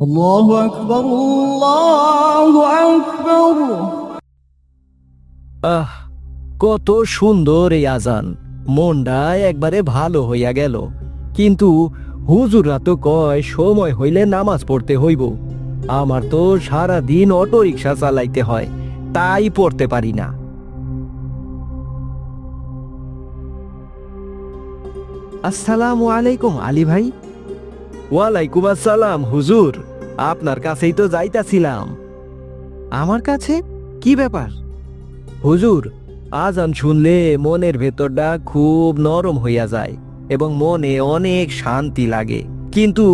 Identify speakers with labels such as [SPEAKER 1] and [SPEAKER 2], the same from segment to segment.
[SPEAKER 1] الله أكبر الله أكبر।
[SPEAKER 2] আহ, কত সুন্দর এই আজান। মনটা একবারে ভালো হইয়া গেল। কিন্তু হুজুররা তো কয় সময় হইলে নামাজ পড়তে হইব। আমার তো সারা দিন অটো রিক্সা চালাইতে হয়, তাই পড়তে পারি না। আসসালামু আলাইকুম আলী ভাই। ওয়ালাইকুম আসসালাম হুজুর, আপনার কাছেই তো যাইতাছিলাম। আমার কাছে কি ব্যাপার? হুজুর, আজান শুনলে মনের ভেতরটা খুব নরম হইয়া যায় এবং মনে অনেক শান্তি লাগে। কিন্তু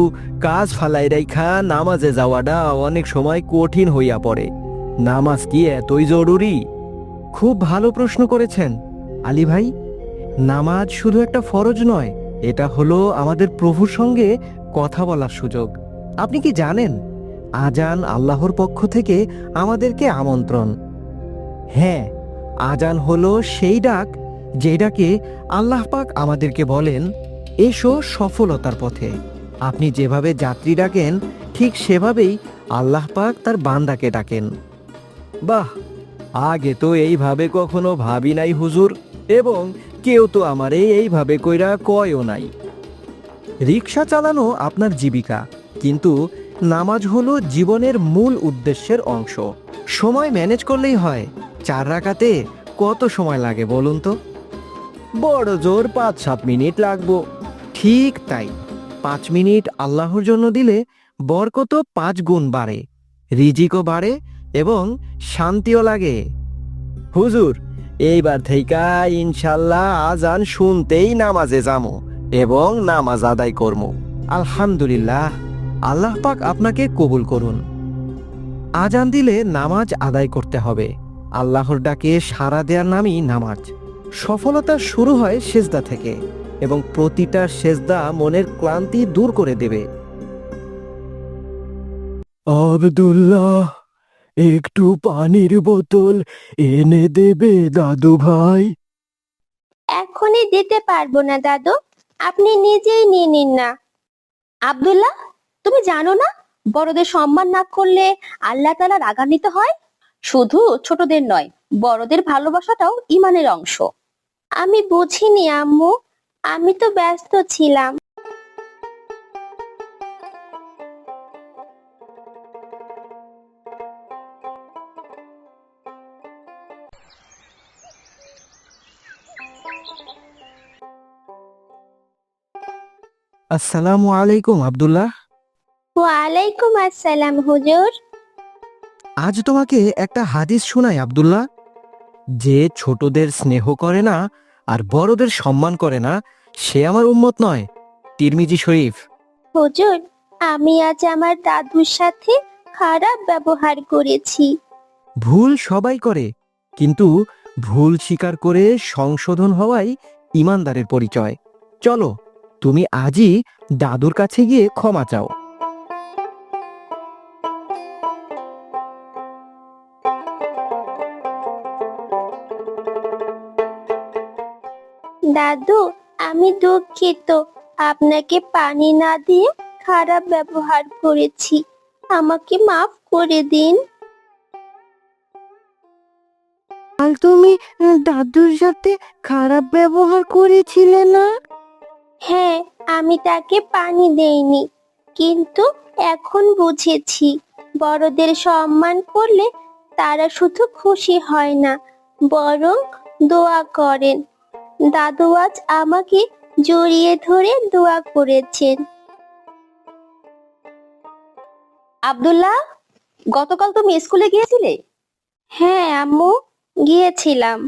[SPEAKER 2] কাজ ফালাই রাইখা নামাজে যাওয়াটা অনেক সময় কঠিন হইয়া পড়ে। নামাজ কি এতই জরুরি? খুব ভালো প্রশ্ন করেছেন আলী ভাই। নামাজ শুধু একটা ফরজ নয়, এটা হলো আমাদের প্রভুর সঙ্গে কথা বলার সুযোগ। আপনি কি জানেন, আজান আল্লাহর পক্ষ থেকে আমাদেরকে আমন্ত্রণ। হ্যাঁ, আজান হলো সেই ডাক, যে ডাকে আল্লাহ পাক আমাদেরকে বলেন, এসো সফলতার পথে। আপনি যেভাবে যাত্রী ডাকেন, ঠিক সেভাবেই আল্লাহ পাক তার বান্দাকে ডাকেন। বাহ, আগে তো এইভাবে কখনো ভাবি নাই হুজুর, এবং কেউ তো আমারে এইভাবে কইরা কয়ও নাই। রিক্সা চালানো আপনার জীবিকা, কিন্তু নামাজ হলো জীবনের মূল উদ্দেশ্যের অংশ। সময় ম্যানেজ করলেই হয়। 4 রাকাতে কত সময় লাগে বলুন তো? বড় জোর 5-7 মিনিট লাগবো। ঠিক তাই, 5 মিনিট আল্লাহর জন্য দিলে বরকত 5 গুণ বাড়ে, রিজিকও বাড়ে এবং শান্তিও লাগে। হুজুর, এইবার থেইকা ইনশাল্লাহ আজান শুনতেই নামাজে যামু এবং নামাজ আদায় করমু। আলহামদুলিল্লাহ, আল্লাহ পাক আপনাকে কবুল করুন। আজান দিলে নামাজ আদায় করতে হবে। আল্লাহর ডাকে সাড়া দেওয়ার নামই নামাজ। সফলতা শুরু হয় সেজদা থেকে, এবং প্রতিটা সেজদা মনের ক্লান্তি দূর করে দেবে। আব্দুল্লাহ, একটু পানির বোতল এনে দেবে দাদু ভাই?
[SPEAKER 3] এখনই দিতে পারবো না দাদু, আপনি নিজেই নিয়ে নিন না। আব্দুল্লাহ, তুমি জানো না, বড়দের সম্মান না করলে আল্লাহ তাআলা রাগান্বিত হয়? শুধু ছোটদের নয়, বড়দের ভালোবাসাটাও ঈমানের অংশ। আমি বুঝিনি আম্মু, আমি তো ব্যস্ত ছিলাম।
[SPEAKER 2] আসসালামু আলাইকুম আব্দুল্লাহ।
[SPEAKER 3] ওয়ালাইকুম আসসালাম হুজুর।
[SPEAKER 2] আজ তোমাকে একটা হাদিস শোনাই আব্দুল্লাহ। যে ছোটদের স্নেহ করে না আর বড়দের সম্মান করে না, সে আমার উম্মত নয়। তিরমিজি শরীফ।
[SPEAKER 3] হুজুর, আমি আজ আমার দাদুর সাথে খারাপ ব্যবহার করেছি।
[SPEAKER 2] ভুল সবাই করে, কিন্তু ভুল স্বীকার করে সংশোধন হওয়াই ইমানদারের পরিচয়। চলো, তুমি আজই দাদুর কাছে গিয়ে ক্ষমা চাও।
[SPEAKER 3] দাদু, আমি দুঃখিত, আপনাকে পানি না দিয়ে খারাপ ব্যবহার করেছি, আমাকে মাফ করে দিন।
[SPEAKER 4] কাল তুমি দাদুর সাথে খারাপ ব্যবহার করেছিলে না?
[SPEAKER 3] হ্যাঁ, আমি তাকে পানি দেইনি, কিন্তু এখন বুঝেছি, বড়দের সম্মান করলে তারা শুধু খুশি হয় না, বরং দোয়া করেন। দাদু আজ আমাকে জড়িয়ে ধরে দোয়া করেছেন। আব্দুল্লাহ, গতকাল তুমি স্কুলে গিয়েছিলে? হ্যাঁ আম্মু, গিয়েছিলাম।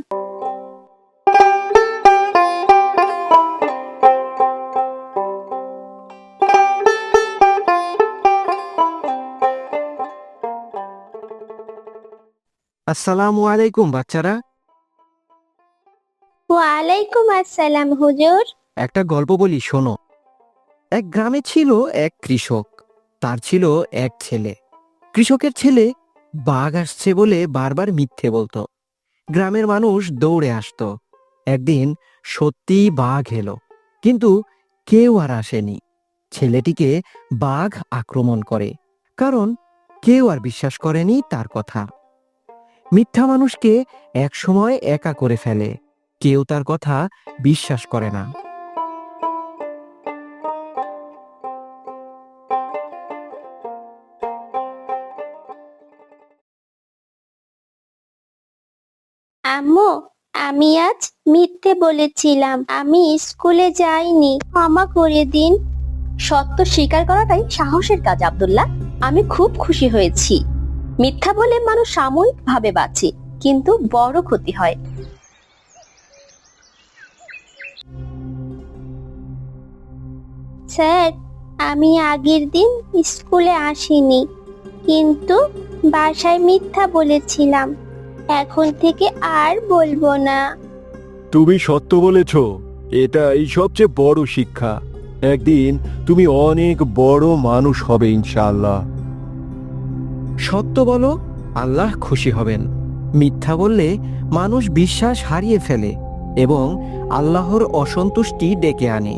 [SPEAKER 2] আসসালামু আলাইকুম বাচ্চারা।
[SPEAKER 3] ওয়ালাইকুম আসসালাম হুজুর।
[SPEAKER 2] একটা গল্প বলি, শোনো। এক গ্রামে ছিল এক কৃষক। তার ছিল এক ছেলে। কৃষকের ছেলে বাঘ আসছে বলে বারবার মিথ্যে বলতো। গ্রামের মানুষ দৌড়ে আসতো। একদিন সত্যিই বাঘ এলো, কিন্তু কেউ আর আসেনি। ছেলেটিকে বাঘ আক্রমণ করে, কারণ কেউ আর বিশ্বাস করেনি তার কথা। মিথ্যা মানুষকে একসময় একা করে ফেলে, কেউ তার কথা বিশ্বাস করে না।
[SPEAKER 3] আম্মু, আমি আজ মিথ্যে বলেছিলাম, আমি স্কুলে যাইনি, ক্ষমা করে দিন। সত্য স্বীকার করাটাই সাহসের কাজ আব্দুল্লাহ। আমি খুব খুশি হয়েছি। মিথ্যা বলে মানুষ সাময়িকভাবে বাঁচে, কিন্তু বড় ক্ষতি হয়। স্যার, আমি আগের দিন স্কুলে আসিনি, কিন্তু বাসায় মিথ্যা বলেছিলাম। এখন থেকে আর বলবো না।
[SPEAKER 5] তুমি সত্য বলেছ, এটাই সবচেয়ে বড় শিক্ষা। একদিন তুমি অনেক বড় মানুষ হবে ইনশাআল্লাহ।
[SPEAKER 2] সত্য বলো, আল্লাহ খুশি হবেন। মিথ্যা বললে মানুষ বিশ্বাস হারিয়ে ফেলে এবং আল্লাহর অসন্তুষ্টি ডেকে আনে।